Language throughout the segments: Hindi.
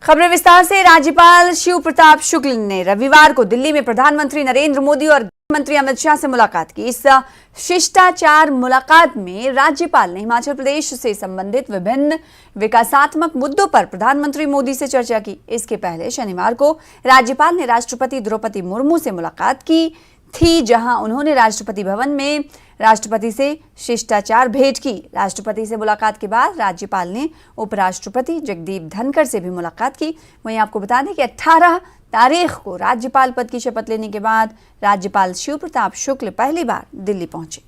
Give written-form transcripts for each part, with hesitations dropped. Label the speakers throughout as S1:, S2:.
S1: खबरें विस्तार से। राज्यपाल शिव प्रताप शुक्ल ने रविवार को दिल्ली में प्रधानमंत्री नरेंद्र मोदी और गृह मंत्री अमित शाह से मुलाकात की। इस शिष्टाचार मुलाकात में राज्यपाल ने हिमाचल प्रदेश से संबंधित विभिन्न विकासात्मक मुद्दों पर प्रधानमंत्री मोदी से चर्चा की। इसके पहले शनिवार को राज्यपाल ने राष्ट्रपति द्रौपदी मुर्मू से मुलाकात की थी, जहां उन्होंने राष्ट्रपति भवन में राष्ट्रपति से शिष्टाचार भेंट की। राष्ट्रपति से मुलाकात के बाद राज्यपाल ने उपराष्ट्रपति जगदीप धनखड़ से भी मुलाकात की। वहीं आपको बता दें कि 18 तारीख को राज्यपाल पद की शपथ लेने के बाद राज्यपाल शिव प्रताप शुक्ल पहली बार दिल्ली पहुंचे।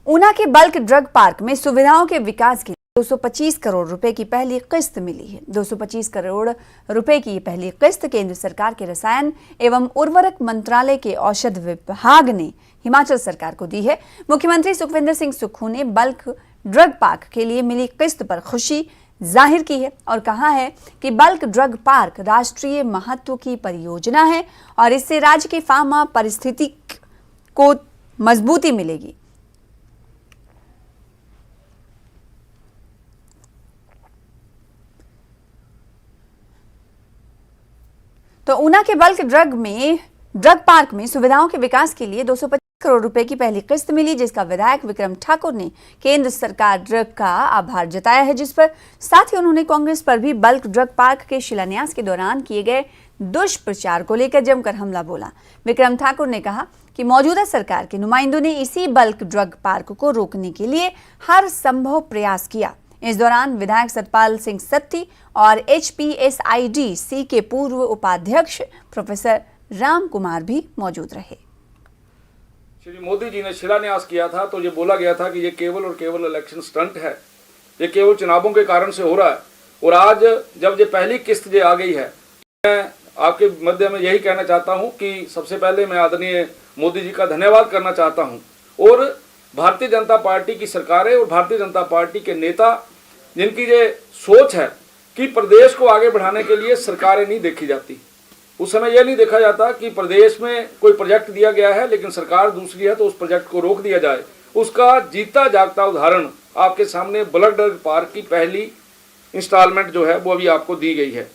S1: ऊना के बल्क ड्रग पार्क में सुविधाओं के विकास के 225 करोड़ रुपए की पहली किस्त मिली है। 225 करोड़ रुपए की पहली किस्त केंद्र सरकार के रसायन एवं उर्वरक मंत्रालय के औषध विभाग ने हिमाचल सरकार को दी है। मुख्यमंत्री सुखविंदर सिंह सुक्खू ने बल्क ड्रग पार्क के लिए मिली किस्त पर खुशी जाहिर की है और कहा है कि बल्क ड्रग पार्क राष्ट्रीय महत्व की परियोजना है और इससे राज्य के फार्मा पारिस्थितिकी को मजबूती मिलेगी। तो ऊना के बल्क ड्रग पार्क में सुविधाओं के विकास के लिए 225 करोड़ रुपए की पहली किस्त मिली, जिसका विधायक विक्रम ठाकुर ने केंद्र सरकार का आभार जताया है, जिस पर साथ ही उन्होंने कांग्रेस पर भी बल्क ड्रग पार्क के शिलान्यास के दौरान किए गए दुष्प्रचार को लेकर जमकर हमला बोला। विक्रम ठाकुर ने कहा कि मौजूदा सरकार के नुमाइंदों ने इसी बल्क ड्रग पार्क को रोकने के लिए हर संभव प्रयास किया। इस दौरान विधायक सतपाल सिंह सत्ती और HPSIDC के पूर्व उपाध्यक्ष प्रोफेसर राम कुमार भी मौजूद रहे।
S2: श्री मोदी जी ने शिलान्यास किया था तो ये बोला गया था कि ये केवल और केवल इलेक्शन स्टंट है, ये केवल चुनावों के कारण से हो रहा है। और आज जब ये पहली किस्त ये आ गई है, मैं आपके मध्य में यही कहना चाहता हूं कि सबसे पहले मैं आदरणीय मोदी जी का धन्यवाद करना चाहता हूं और भारतीय जनता पार्टी की सरकार है और भारतीय जनता पार्टी के नेता जिनकी ये सोच है कि प्रदेश को आगे बढ़ाने के लिए सरकारें नहीं देखी जाती। उस समय यह नहीं देखा जाता कि प्रदेश में कोई प्रोजेक्ट दिया गया है लेकिन सरकार दूसरी है तो उस प्रोजेक्ट को रोक दिया जाए। उसका जीता जागता उदाहरण आपके सामने बल्क ड्रग पार्क की पहली इंस्टॉलमेंट जो है वो अभी आपको दी गई है।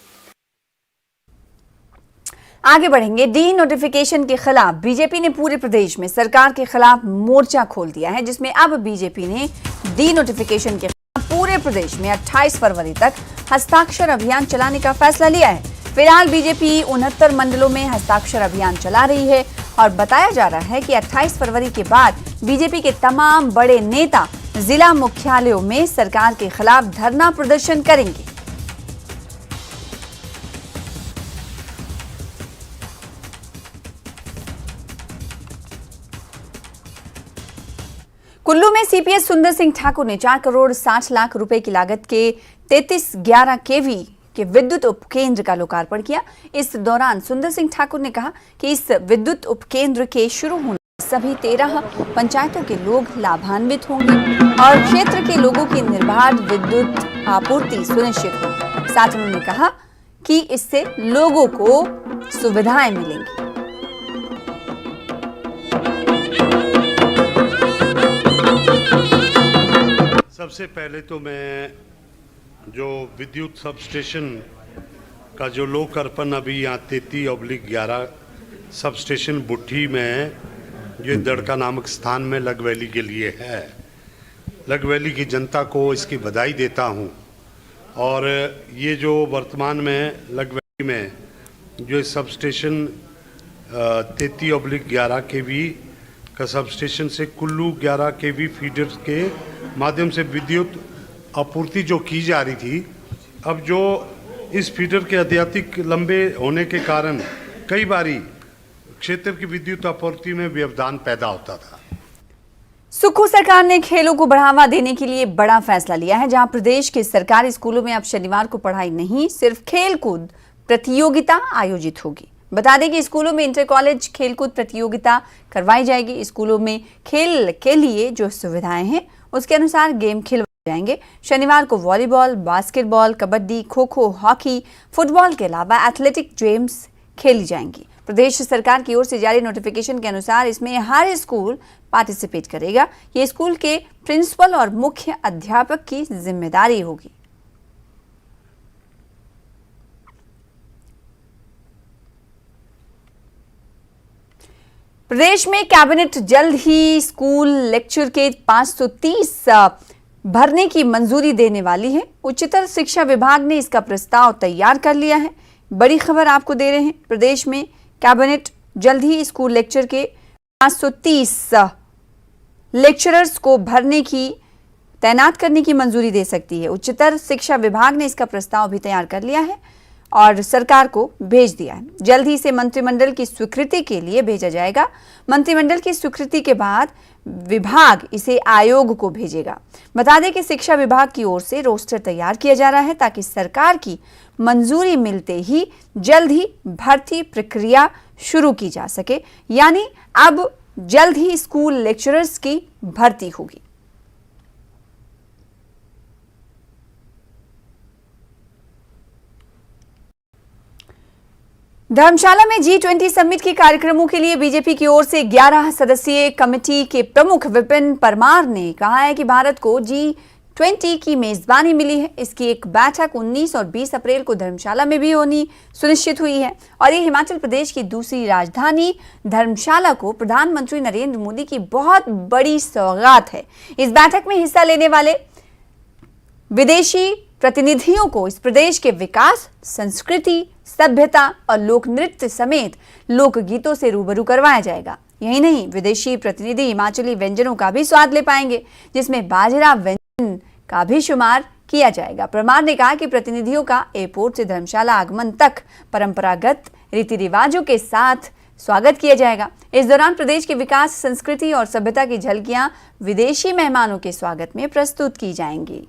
S1: आगे बढ़ेंगे। डी नोटिफिकेशन के खिलाफ बीजेपी ने पूरे प्रदेश में सरकार के खिलाफ मोर्चा खोल दिया है, जिसमें अब बीजेपी ने डी नोटिफिकेशन के खिलाफ पूरे प्रदेश में 28 फरवरी तक हस्ताक्षर अभियान चलाने का फैसला लिया है। फिलहाल बीजेपी 69 मंडलों में हस्ताक्षर अभियान चला रही है और बताया जा रहा है कि 28 फरवरी के बाद बीजेपी के तमाम बड़े नेता जिला मुख्यालयों में सरकार के खिलाफ धरना प्रदर्शन करेंगे। कुल्लू में CPS सुंदर सिंह ठाकुर ने 4 करोड़ 60 लाख रुपए की लागत के 3311 kV के विद्युत उपकेंद्र का लोकार्पण किया। इस दौरान सुंदर सिंह ठाकुर ने कहा कि इस विद्युत उपकेंद्र के शुरू होने सभी 13 पंचायतों के लोग लाभान्वित होंगे और क्षेत्र के लोगों की निर्बाध विद्युत आपूर्ति सुनिश्चित होगी। साथ ही उन्होंने कहा कि इससे लोगों को सुविधाएं मिलेंगी।
S3: सबसे पहले तो मैं जो विद्युत सब स्टेशन का जो लोकार्पण अभी यहाँ 33/11 सब स्टेशन बुट्ठी में जो दड़का नामक स्थान में लगवैली के लिए है, लगवैली की जनता को इसकी बधाई देता हूँ। और ये जो वर्तमान में लगवैली में जो सब स्टेशन 33/11 kV का सब स्टेशन से कुल्लू 11 kV फीडर के माध्यम से विद्युत आपूर्ति जो की जा रही थी, अब जो इस फीडर के अत्यधिक लंबे होने के कारण कई बारी क्षेत्र की विद्युत आपूर्ति में व्यवधान पैदा होता था।
S1: सुक्खू सरकार ने खेलों को बढ़ावा देने के लिए बड़ा फैसला लिया है, जहां प्रदेश के सरकारी स्कूलों में अब शनिवार को पढ़ाई नहीं, सिर्फ खेलकूद प्रतियोगिता आयोजित होगी। बता दें कि स्कूलों में इंटर कॉलेज खेलकूद प्रतियोगिता करवाई जाएगी। स्कूलों में खेल के लिए जो सुविधाएं हैं उसके अनुसार गेम खिलवाए जाएंगे। शनिवार को volleyball, basketball, kabaddi, kho kho, hockey, football के अलावा एथलेटिक गेम्स खेली जाएंगी। प्रदेश सरकार की ओर से जारी नोटिफिकेशन के अनुसार इसमें हर स्कूल पार्टिसिपेट करेगा। ये स्कूल के प्रिंसिपल और मुख्य अध्यापक की जिम्मेदारी होगी। प्रदेश में कैबिनेट जल्द ही स्कूल लेक्चर के 530 भरने की मंजूरी देने वाली है। उच्चतर शिक्षा विभाग ने इसका प्रस्ताव तैयार कर लिया है। बड़ी खबर आपको दे रहे हैं, प्रदेश में कैबिनेट जल्द ही स्कूल लेक्चर के 530 लेक्चरर्स को भरने की तैनात करने की मंजूरी दे सकती है। उच्चतर शिक्षा विभाग ने इसका प्रस्ताव भी तैयार कर लिया है और सरकार को भेज दिया है। जल्द ही इसे मंत्रिमंडल की स्वीकृति के लिए भेजा जाएगा। मंत्रिमंडल की स्वीकृति के बाद विभाग इसे आयोग को भेजेगा। बता दें कि शिक्षा विभाग की ओर से रोस्टर तैयार किया जा रहा है ताकि सरकार की मंजूरी मिलते ही जल्द ही भर्ती प्रक्रिया शुरू की जा सके। यानी अब जल्द ही स्कूल लेक्चरर्स की भर्ती होगी। धर्मशाला में G20 समिट के कार्यक्रमों के लिए बीजेपी की ओर से 11 सदस्यीय कमेटी के प्रमुख विपिन परमार ने कहा है कि भारत को G20 की मेजबानी मिली है। इसकी एक बैठक 19 और 20 अप्रैल को धर्मशाला में भी होनी सुनिश्चित हुई है और ये हिमाचल प्रदेश की दूसरी राजधानी धर्मशाला को प्रधानमंत्री नरेंद्र मोदी की बहुत बड़ी सौगात है। इस बैठक में हिस्सा लेने वाले विदेशी प्रतिनिधियों को इस प्रदेश के विकास, संस्कृति, सभ्यता और लोक नृत्य समेत लोक गीतों से रूबरू करवाया जाएगा। यही नहीं, विदेशी प्रतिनिधि हिमाचली व्यंजनों का भी स्वाद ले पाएंगे, जिसमें बाजरा व्यंजन का भी शुमार किया जाएगा। परमार ने कहा कि प्रतिनिधियों का एयरपोर्ट से धर्मशाला आगमन तक परंपरागत रीति रिवाजों के साथ स्वागत किया जाएगा। इस दौरान प्रदेश के विकास, संस्कृति और सभ्यता की झलकियां विदेशी मेहमानों के स्वागत में प्रस्तुत की जाएंगी।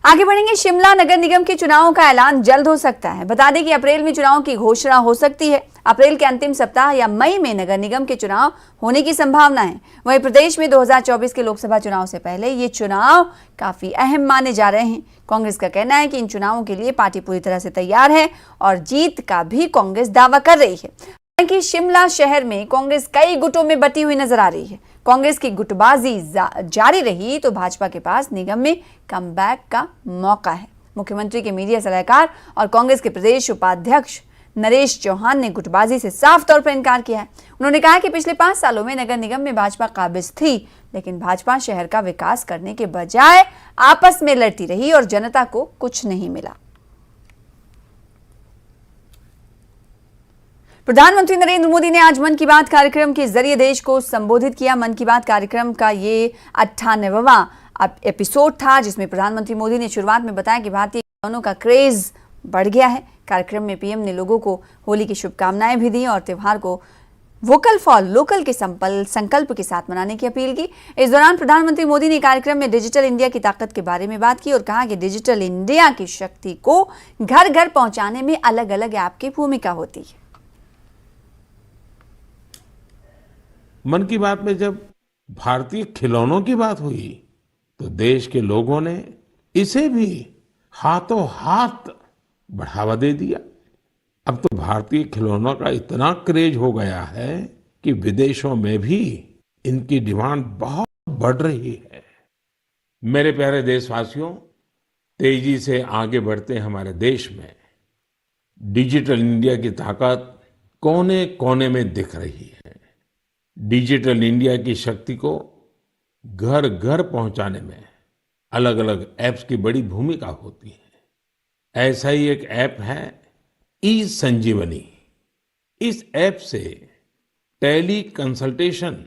S1: आगे बढ़ेंगे, शिमला नगर निगम के चुनावों का ऐलान जल्द हो सकता है। बता दें कि अप्रैल में चुनाव की घोषणा हो सकती है। अप्रैल के अंतिम सप्ताह या मई में नगर निगम के चुनाव होने की संभावना है। वहीं प्रदेश में 2024 के लोकसभा चुनाव से पहले ये चुनाव काफी अहम माने जा रहे हैं। कांग्रेस का कहना है कि इन चुनावों के लिए पार्टी पूरी तरह से तैयार है और जीत का भी कांग्रेस दावा कर रही है कि शिमला शहर में कांग्रेस कई गुटों में बटी हुई नजर आ रही है। कांग्रेस की गुटबाजी जारी रही तो भाजपा के पास निगम में कमबैक का मौका है। मुख्यमंत्री के मीडिया सलाहकार और कांग्रेस के प्रदेश उपाध्यक्ष नरेश चौहान ने गुटबाजी से साफ तौर पर इनकार किया है। उन्होंने कहा कि पिछले 5 सालों में नगर निगम में भाजपा काबिज थी, लेकिन भाजपा शहर का विकास करने के बजाय आपस में लड़ती रही और जनता को कुछ नहीं मिला। प्रधानमंत्री नरेंद्र मोदी ने आज मन की बात कार्यक्रम के जरिए देश को संबोधित किया। मन की बात कार्यक्रम का ये 98वां एपिसोड था, जिसमें प्रधानमंत्री मोदी ने शुरुआत में बताया कि भारतीय खिलौनों का क्रेज बढ़ गया है। कार्यक्रम में पीएम ने लोगों को होली की शुभकामनाएं भी दी और त्योहार को वोकल फॉर लोकल के संकल्प के साथ मनाने की अपील की। इस दौरान प्रधानमंत्री मोदी ने कार्यक्रम में डिजिटल इंडिया की ताकत के बारे में बात की और कहा कि डिजिटल इंडिया की शक्ति को घर घर पहुंचाने में अलग अलग ऐप की भूमिका होती है।
S4: मन की बात में जब भारतीय खिलौनों की बात हुई तो देश के लोगों ने इसे भी हाथों हाथ बढ़ावा दे दिया। अब तो भारतीय खिलौनों का इतना क्रेज हो गया है कि विदेशों में भी इनकी डिमांड बहुत बढ़ रही है। मेरे प्यारे देशवासियों, तेजी से आगे बढ़ते हमारे देश में डिजिटल इंडिया की ताकत कोने कोने में दिख रही है। डिजिटल इंडिया की शक्ति को घर घर पहुंचाने में अलग अलग ऐप्स की बड़ी भूमिका होती है। ऐसा ही एक ऐप है ई संजीवनी। इस ऐप से टेली कंसल्टेशन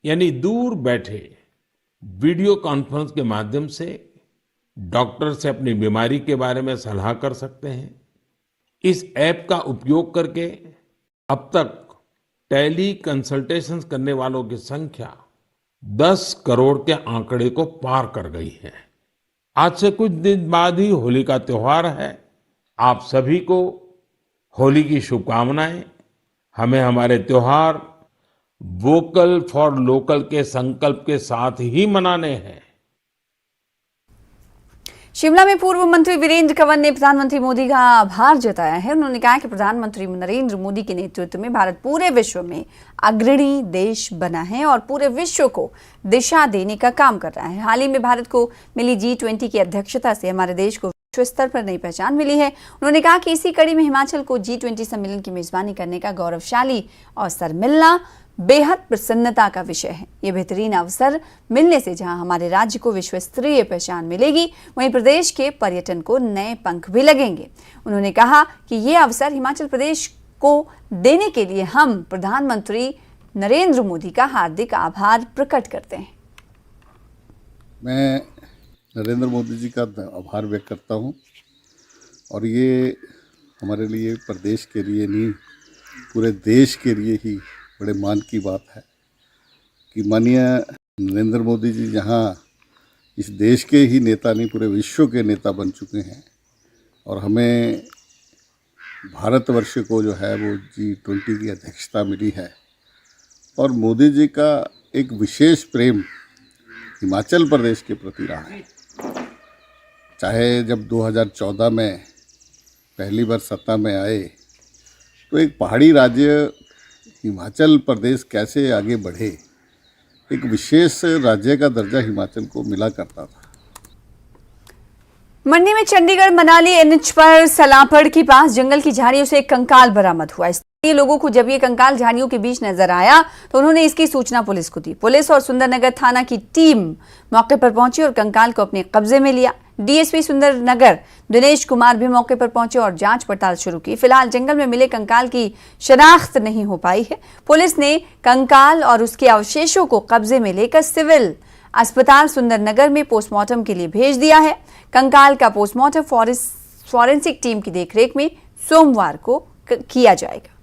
S4: यानी दूर बैठे वीडियो कॉन्फ्रेंस के माध्यम से डॉक्टर से अपनी बीमारी के बारे में सलाह कर सकते हैं। इस ऐप का उपयोग करके अब तक टेली कंसल्टेशंस करने वालों की संख्या 10 करोड़ के आंकड़े को पार कर गई है। आज से कुछ दिन बाद ही होली का त्योहार है। आप सभी को होली की शुभकामनाएं। हमें हमारे त्योहार वोकल फॉर लोकल के संकल्प के साथ ही मनाने हैं।
S1: शिमला में पूर्व मंत्री वीरेंद्र कंवर ने प्रधानमंत्री मोदी का आभार जताया है। उन्होंने कहा कि प्रधानमंत्री नरेंद्र मोदी के नेतृत्व में भारत पूरे विश्व में अग्रणी देश बना है और पूरे विश्व को दिशा देने का काम कर रहा है। हाल ही में भारत को मिली G20 की अध्यक्षता से हमारे देश को विश्व स्तर पर नई पहचान मिली है। उन्होंने कहा कि इसी कड़ी में हिमाचल को G20 सम्मेलन की मेजबानी करने का गौरवशाली अवसर मिलना बेहद प्रसन्नता का विषय है। ये बेहतरीन अवसर मिलने से जहां हमारे राज्य को विश्व स्तरीय पहचान मिलेगी, वहीं प्रदेश के पर्यटन को नए पंख भी लगेंगे। उन्होंने कहा कि ये अवसर हिमाचल प्रदेश को देने के लिए हम प्रधानमंत्री नरेंद्र मोदी का हार्दिक आभार प्रकट करते हैं।
S5: मैं नरेंद्र मोदी जी का आभार व्यक्त करता हूं और ये हमारे लिए, प्रदेश के लिए नहीं, पूरे देश के लिए ही बड़े मान की बात है कि माननीय नरेंद्र मोदी जी जहां इस देश के ही नेता नहीं, पूरे विश्व के नेता बन चुके हैं और हमें भारतवर्ष को जो है वो G20 की अध्यक्षता मिली है और मोदी जी का एक विशेष प्रेम हिमाचल प्रदेश के प्रति रहा है। चाहे जब 2014 में पहली बार सत्ता में आए तो एक पहाड़ी राज्य हिमाचल प्रदेश कैसे आगे बढ़े, एक विशेष राज्य का दर्जा हिमाचल को मिला करता था।
S1: मंडी में चंडीगढ़ मनाली NH पर सलापड़ के पास जंगल की झाड़ियों से एक कंकाल बरामद हुआ। स्थानीय लोगों को जब ये कंकाल झाड़ियों के बीच नजर आया तो उन्होंने इसकी सूचना पुलिस को दी। पुलिस और सुंदरनगर थाना की टीम मौके पर पहुंची और कंकाल को अपने कब्जे में लिया। DSP सुंदरनगर दिनेश कुमार भी मौके पर पहुंचे और जांच पड़ताल शुरू की। फिलहाल जंगल में मिले कंकाल की शनाख्त नहीं हो पाई है। पुलिस ने कंकाल और उसके अवशेषों को कब्जे में लेकर सिविल अस्पताल सुंदरनगर में पोस्टमार्टम के लिए भेज दिया है। कंकाल का पोस्टमार्टम फॉरेंसिक टीम की देखरेख में सोमवार को किया जाएगा।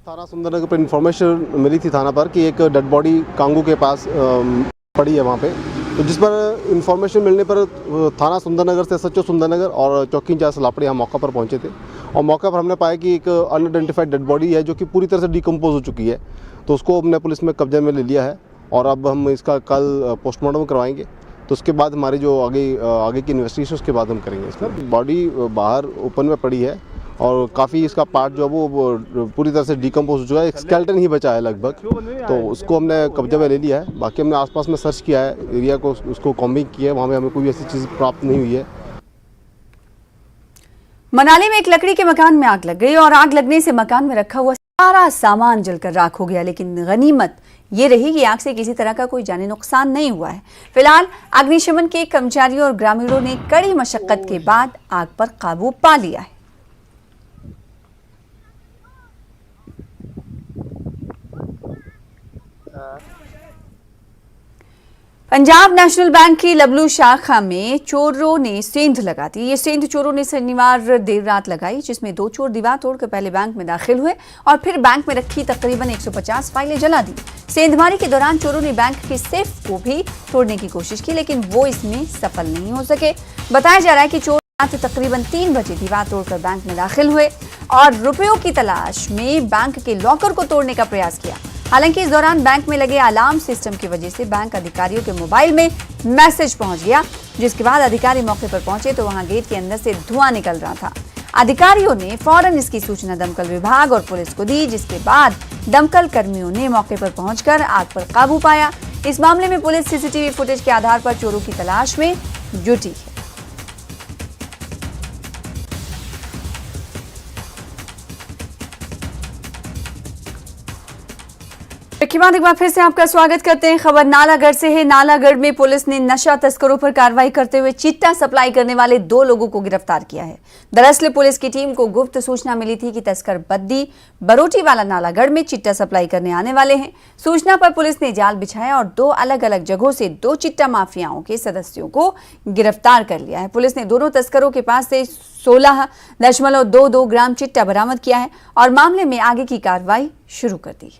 S6: थाना सुंदरनगर पर इन्फॉर्मेशन मिली थी थाना पर कि एक डेड बॉडी कांगू के पास पड़ी है वहाँ पे, तो जिस पर इन्फॉर्मेशन मिलने पर थाना सुंदरनगर से SHO सुंदरनगर और चौकी इंचार्ज सलापड़ी यहाँ मौका पर पहुँचे थे और मौके पर हमने पाया कि एक अनआइडेंटिफाइड डेड बॉडी है जो कि पूरी तरह से डिकम्पोज हो चुकी है। तो उसको हमने पुलिस में कब्जे में ले लिया है और अब हम इसका कल पोस्टमार्टम करवाएंगे। तो उसके बाद हमारी जो आगे की इन्वेस्टिगेशन उसके बाद हम करेंगे। इसका बॉडी बाहर ओपन में पड़ी है और काफ़ी इसका पार्ट जो है वो पूरी तरह से डिकम्पोज हो चुका है। एक स्केलेटन ही बचा है लगभग, तो उसको हमने कब्जे में ले लिया है। बाकी हमने आसपास में सर्च किया है, एरिया को उसको कॉम्बिंग किया है, वहाँ में हमें कोई ऐसी चीज़ प्राप्त नहीं हुई है।
S1: मनाली में एक लकड़ी के मकान में आग लग गई और आग लगने से मकान में रखा हुआ सारा सामान जलकर राख हो गया, लेकिन गनीमत ये रही कि आग से किसी तरह का कोई जानी नुकसान नहीं हुआ है। फिलहाल अग्निशमन के कर्मचारियों और ग्रामीणों ने कड़ी मशक्कत के बाद आग पर काबू पा लिया है। पंजाब नेशनल बैंक की लबलू शाखा में चोरों ने सेंध लगा दी। ये सेंध चोरों ने शनिवार देर रात लगाई, जिसमें 2 चोर दीवार तोड़कर पहले बैंक में दाखिल हुए और फिर बैंक में रखी तकरीबन 150 फाइलें जला दी। सेंधमारी के दौरान चोरों ने बैंक के सेफ को भी तोड़ने की कोशिश की, लेकिन वो इसमें सफल नहीं हो सके। बताया जा रहा है कि चोर रात तकरीबन 3 बजे दीवार तोड़कर बैंक में दाखिल हुए और रुपयों की तलाश में बैंक के लॉकर को तोड़ने का प्रयास किया। हालांकि इस दौरान बैंक में लगे अलार्म सिस्टम की वजह से बैंक अधिकारियों के मोबाइल में मैसेज पहुंच गया, जिसके बाद अधिकारी मौके पर पहुंचे तो वहां गेट के अंदर से धुआं निकल रहा था। अधिकारियों ने फौरन इसकी सूचना दमकल विभाग और पुलिस को दी, जिसके बाद दमकल कर्मियों ने मौके पर पहुंचकर आग पर काबू पाया। इस मामले में पुलिस CCTV फुटेज के आधार पर चोरों की तलाश में जुटी है। के बाद एक बार फिर से आपका स्वागत करते हैं। खबर नालागढ़ से है। नालागढ़ में पुलिस ने नशा तस्करों पर कार्रवाई करते हुए चिट्टा सप्लाई करने वाले 2 लोगों को गिरफ्तार किया है। दरअसल पुलिस की टीम को गुप्त सूचना मिली थी कि तस्कर बद्दी बरोटीवाला नालागढ़ में चिट्टा सप्लाई करने आने वाले हैं। सूचना पर पुलिस ने जाल बिछाया और 2 अलग अलग जगहों से 2 चिट्टा माफियाओं के सदस्यों को गिरफ्तार कर लिया है। पुलिस ने दोनों तस्करों के पास से 16.22 ग्राम चिट्टा बरामद किया है और मामले में आगे की कार्रवाई शुरू कर दी।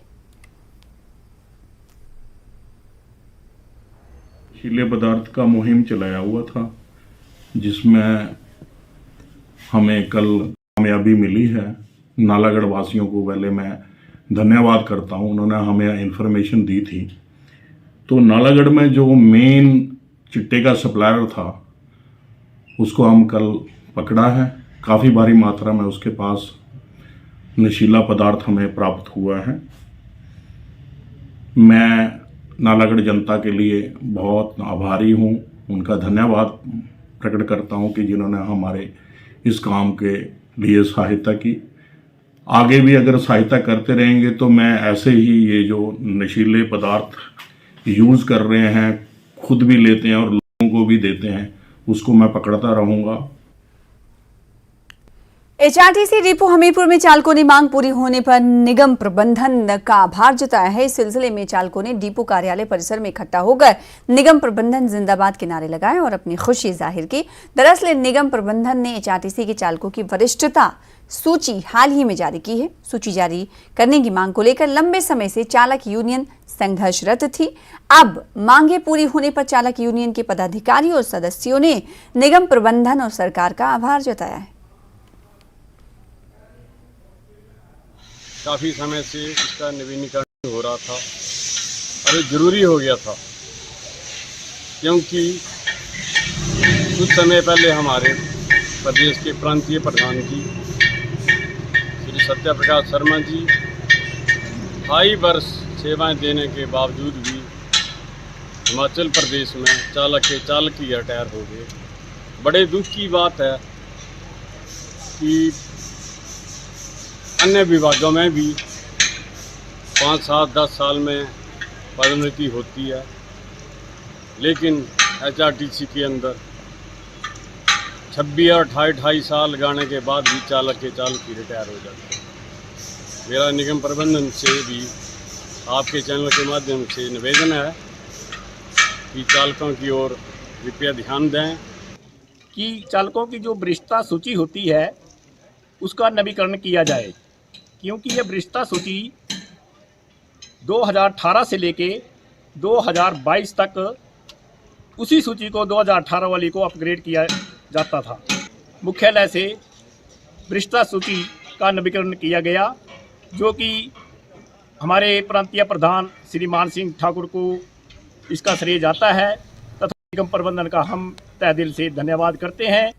S7: नशीले पदार्थ का मुहिम चलाया हुआ था, जिसमें हमें कल कामयाबी मिली है। नालागढ़ वासियों को पहले मैं धन्यवाद करता हूं, उन्होंने हमें इन्फॉर्मेशन दी थी तो नालागढ़ में जो मेन चिट्टे का सप्लायर था उसको हम कल पकड़ा है। काफ़ी भारी मात्रा में उसके पास नशीला पदार्थ हमें प्राप्त हुआ है। मैं नालागढ़ जनता के लिए बहुत आभारी हूँ, उनका धन्यवाद प्रकट करता हूँ कि जिन्होंने हमारे इस काम के लिए सहायता की। आगे भी अगर सहायता करते रहेंगे तो मैं ऐसे ही ये जो नशीले पदार्थ यूज़ कर रहे हैं, खुद भी लेते हैं और लोगों को भी देते हैं, उसको मैं पकड़ता रहूँगा।
S1: एचआरटीसी डिपो हमीरपुर में चालकों ने मांग पूरी होने पर निगम प्रबंधन का आभार जताया है। इस सिलसिले में चालकों ने डिपो कार्यालय परिसर में इकट्ठा होकर निगम प्रबंधन जिंदाबाद के नारे लगाए और अपनी खुशी जाहिर की। दरअसल निगम प्रबंधन ने एचआरटीसी के चालकों की वरिष्ठता सूची हाल ही में जारी की है। सूची जारी करने की मांग को लेकर लंबे समय से चालक यूनियन संघर्षरत थी। अब मांगे पूरी होने पर चालक यूनियन के पदाधिकारियों और सदस्यों ने निगम प्रबंधन और सरकार का आभार जताया है।
S8: काफ़ी समय से इसका नवीनीकरण हो रहा था और ये ज़रूरी हो गया था, क्योंकि कुछ समय पहले हमारे प्रदेश के प्रांतीय प्रधान जी श्री सत्या प्रकाश शर्मा जी 2.5 वर्ष सेवाएं देने के बावजूद भी हिमाचल प्रदेश में चालक ही रिटायर हो गए। बड़े दुख की बात है कि अन्य विभागों में भी 5, 7, 10 साल में पदोन्नति होती है, लेकिन एचआरटीसी के अंदर 26 और 28 साल गाने के बाद भी चालक ही रिटायर हो जाते हैं। मेरा निगम प्रबंधन से भी आपके चैनल के माध्यम से निवेदन है कि चालकों की ओर कृपया ध्यान दें
S9: कि चालकों की जो वरिष्ठता सूची होती है उसका नवीकरण किया जाए, क्योंकि ये वरिष्ठता सूची 2018 से लेके 2022 तक उसी सूची को 2018 वाली को अपग्रेड किया जाता था। मुख्यालय से वरिष्ठता सूची का नवीकरण किया गया, जो कि हमारे प्रांतीय प्रधान श्री मान सिंह ठाकुर को इसका श्रेय जाता है तथा निगम प्रबंधन का हम तहे दिल से धन्यवाद करते हैं।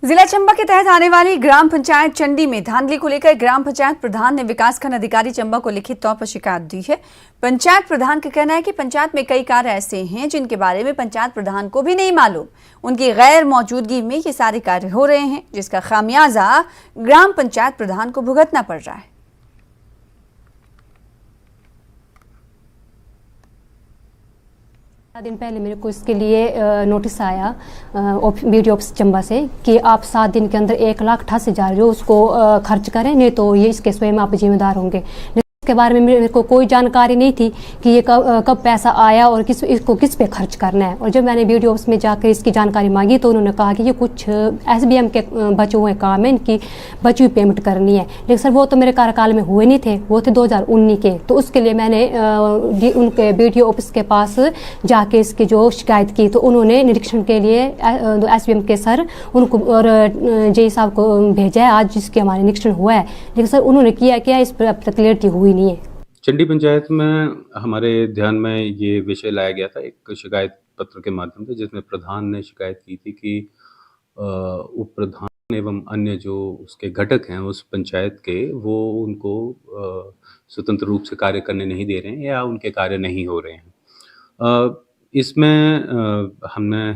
S1: जिला चंबा के तहत आने वाली ग्राम पंचायत चंडी में धांधली को लेकर ग्राम पंचायत प्रधान ने विकासखंड अधिकारी चंबा को लिखित तौर पर शिकायत दी है। पंचायत प्रधान का कहना है कि पंचायत में कई कार्य ऐसे हैं जिनके बारे में पंचायत प्रधान को भी नहीं मालूम। उनकी गैर मौजूदगी में ये सारे कार्य हो रहे हैं, जिसका खामियाजा ग्राम पंचायत प्रधान को भुगतना पड़ रहा है।
S10: दिन पहले मेरे को इसके लिए नोटिस आया बीडीओ ऑफिस चंबा से कि आप 7 दिन के अंदर 1,88,000 जो उसको खर्च करें, नहीं तो ये इसके स्वयं आप जिम्मेदार होंगे। इसके बारे में मेरे को कोई जानकारी नहीं थी कि ये कब पैसा आया और इसको किस पे खर्च करना है। और जब मैंने बीडीओ ऑफिस में जाकर इसकी जानकारी मांगी तो उन्होंने कहा कि ये कुछ एसबीएम के बचे हुए काम है, इनकी बची हुई पेमेंट करनी है। लेकिन सर वो तो मेरे कार्यकाल में हुए नहीं थे, वो थे 2019 के। तो उसके लिए मैंने उनके बीडीओ ऑफिस के पास जाके इसकी जो शिकायत की, तो उन्होंने निरीक्षण के लिए एसबीएम के सर उनको और जेई साहब को भेजा है आज, जिसके हमारे निरीक्षण हुआ है। लेकिन सर उन्होंने किया क्या, इस पर अब तक क्लियरिटी हुई नहीं है।
S11: चंडी पंचायत में हमारे ध्यान में ये विषय लाया गया था एक शिकायत पत्र के माध्यम से, जिसमें प्रधान ने शिकायत की थी कि उप प्रधान एवं अन्य जो उसके घटक हैं उस पंचायत के, वो उनको स्वतंत्र रूप से कार्य करने नहीं दे रहे हैं या उनके कार्य नहीं हो रहे हैं। इसमें हमने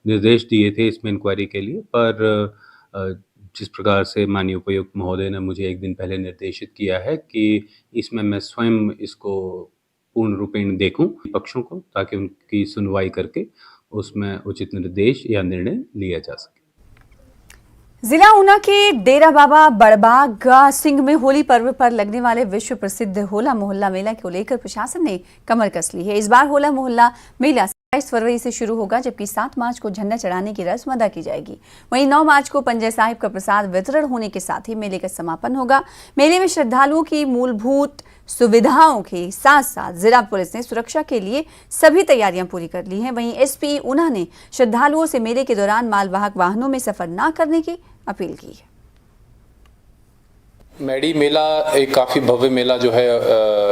S11: निर्देश दिए थे इसमें इंक्वायरी के लिए, पर जिस प्रकार से माननीय उपायुक्त महोदय ने मुझे एक दिन पहले निर्देशित किया है कि इसमें मैं स्वयं इसको पूर्ण रूपेण देखूं पक्षों को, ताकि उनकी सुनवाई करके उसमें उचित निर्देश या निर्णय लिया जा सके।
S1: जिला ऊना के डेरा बाबा बड़बाग सिंह में होली पर्व पर लगने वाले विश्व प्रसिद्ध होला मोहल्ला मेला को लेकर प्रशासन ने कमर कस ली है। इस बार होला मोहल्ला मेला 27 फरवरी से शुरू होगा, जबकि 7 मार्च को झंडा चढ़ाने की रस्म अदा की जाएगी। वहीं 9 मार्च को पंजा साहिब का प्रसाद वितरण होने के साथ ही मेले का समापन होगा। मेले में श्रद्धालुओं की मूलभूत सुविधाओं के साथ साथ जिला पुलिस ने सुरक्षा के लिए सभी तैयारियां पूरी कर ली हैं। वहीं एसपी ऊना ने श्रद्धालुओं से मेले के दौरान मालवाहक वाहनों में सफर न करने की अपील की है।
S12: मैडी मेला एक काफ़ी भव्य मेला जो है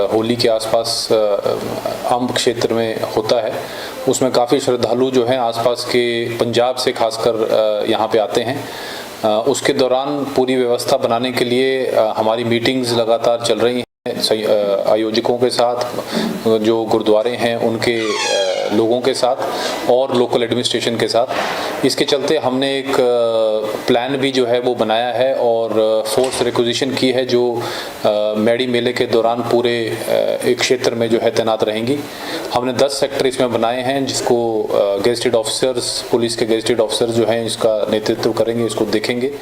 S12: होली के आसपास अम्ब क्षेत्र में होता है। उसमें काफ़ी श्रद्धालु जो हैं आसपास के पंजाब से खासकर यहाँ पे आते हैं। उसके दौरान पूरी व्यवस्था बनाने के लिए हमारी मीटिंग्स लगातार चल रही हैं आयोजकों के साथ, जो गुरुद्वारे हैं उनके लोगों के साथ और लोकल एडमिनिस्ट्रेशन के साथ। इसके चलते हमने एक प्लान भी जो है वो बनाया है और फोर्स रिक्विजिशन की है जो मैडी मेले के दौरान पूरे एक क्षेत्र में जो है तैनात रहेंगी। हमने 10 सेक्टर इसमें बनाए हैं जिसको गेजेटेड ऑफिसर्स, पुलिस के गेजेटेड ऑफिसर्स जो हैं इसका नेतृत्व करेंगे, इसको देखेंगे।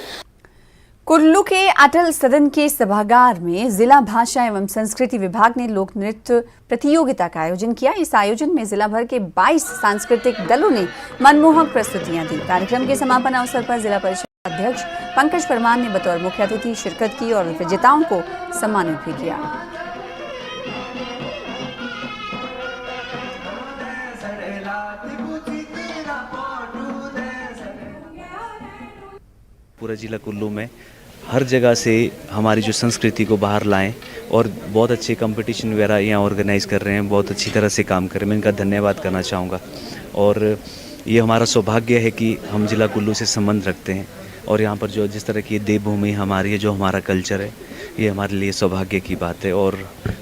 S1: कुल्लू के अटल सदन के सभागार में जिला भाषा एवं संस्कृति विभाग ने लोक नृत्य प्रतियोगिता का आयोजन किया। इस आयोजन में जिला भर के 22 सांस्कृतिक दलों ने मनमोहक प्रस्तुतियां दी। कार्यक्रम के समापन अवसर पर जिला परिषद अध्यक्ष पंकज परमार ने बतौर मुख्य अतिथि शिरकत की और विजेताओं को सम्मानित भी किया।
S13: पूरा जिला कुल्लू में हर जगह से हमारी जो संस्कृति को बाहर लाएं और बहुत अच्छे कंपटीशन वगैरह यहाँ ऑर्गेनाइज कर रहे हैं, बहुत अच्छी तरह से काम कर रहे हैं। मैं इनका धन्यवाद करना चाहूँगा और ये हमारा सौभाग्य है कि हम जिला कुल्लू से संबंध रखते हैं और यहाँ पर जो जिस तरह की देवभूमि हमारी है, जो हमारा कल्चर है, ये हमारे लिए सौभाग्य की बात है। और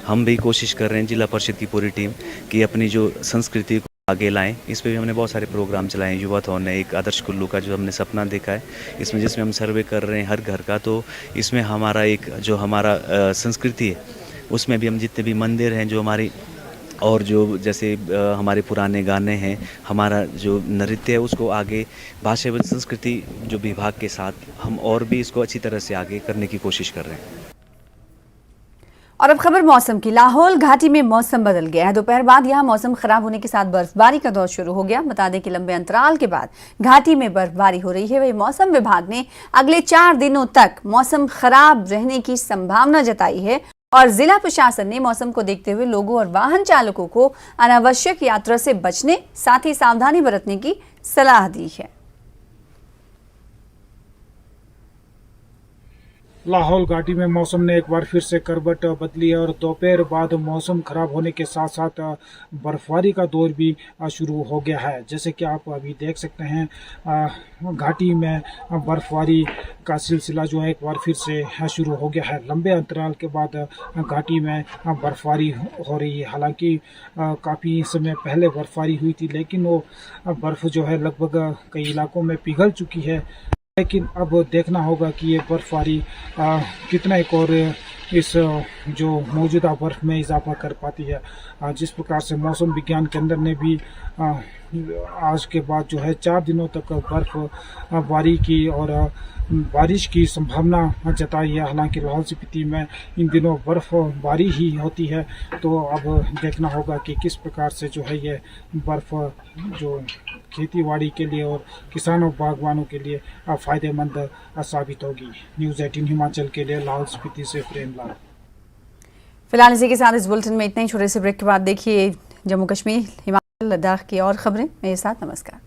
S13: हम भी कोशिश कर रहे हैं जिला परिषद की पूरी टीम कि अपनी जो संस्कृति आगे लाएं। इस पे भी हमने बहुत सारे प्रोग्राम चलाए हैं। युवा थॉन है एक आदर्श कुल्लू का जो हमने सपना देखा है, इसमें जिसमें हम सर्वे कर रहे हैं हर घर का, तो इसमें हमारा एक जो हमारा संस्कृति है उसमें भी हम जितने भी मंदिर हैं जो हमारी और जो जैसे हमारे पुराने गाने हैं, हमारा जो नृत्य है उसको आगे भाषा एवं संस्कृति जो विभाग के साथ हम और भी इसको अच्छी तरह से आगे करने की कोशिश कर रहे हैं।
S1: और अब खबर मौसम की। लाहौल घाटी में मौसम बदल गया है। दोपहर बाद यहां मौसम खराब होने के साथ बर्फबारी का दौर शुरू हो गया। बता दें कि लंबे अंतराल के बाद घाटी में बर्फबारी हो रही है। वही मौसम विभाग ने अगले 4 दिनों तक मौसम खराब रहने की संभावना जताई है और जिला प्रशासन ने मौसम को देखते हुए लोगों और वाहन चालकों को अनावश्यक यात्रा से बचने, साथ ही सावधानी बरतने की सलाह दी है।
S14: लाहौल घाटी में मौसम ने एक बार फिर से करवट बदली है और दोपहर बाद मौसम खराब होने के साथ साथ बर्फबारी का दौर भी शुरू हो गया है। जैसे कि आप अभी देख सकते हैं घाटी में बर्फबारी का सिलसिला जो है एक बार फिर से शुरू हो गया है। लंबे अंतराल के बाद घाटी में बर्फबारी हो रही है। हालांकि काफ़ी समय पहले बर्फबारी हुई थी, लेकिन वो बर्फ़ जो है लगभग कई इलाकों में पिघल चुकी है। लेकिन अब देखना होगा कि ये बर्फबारी कितना एक और इस जो मौजूदा बर्फ में इजाफा कर पाती है। जिस प्रकार से मौसम विज्ञान केंद्र ने भी आज के बाद जो है 4 दिनों तक बर्फबारी की और बारिश की संभावना जताई है। हालांकि लाहौल स्पीति में इन दिनों बर्फबारी ही होती है, तो अब देखना होगा कि किस प्रकार से जो है ये बर्फ जो खेतीबाड़ी के लिए और किसानों बागवानों के लिए फ़ायदेमंद साबित होगी। न्यूज़ 18 हिमाचल के लिए लाहौल स्पीति से प्रेमलाल।
S1: फिलहाल इसी के साथ इस बुलेटिन में इतना ही। छोटे से ब्रेक के बाद देखिए जम्मू कश्मीर, हिमाचल, लद्दाख की और खबरें मेरे साथ। नमस्कार।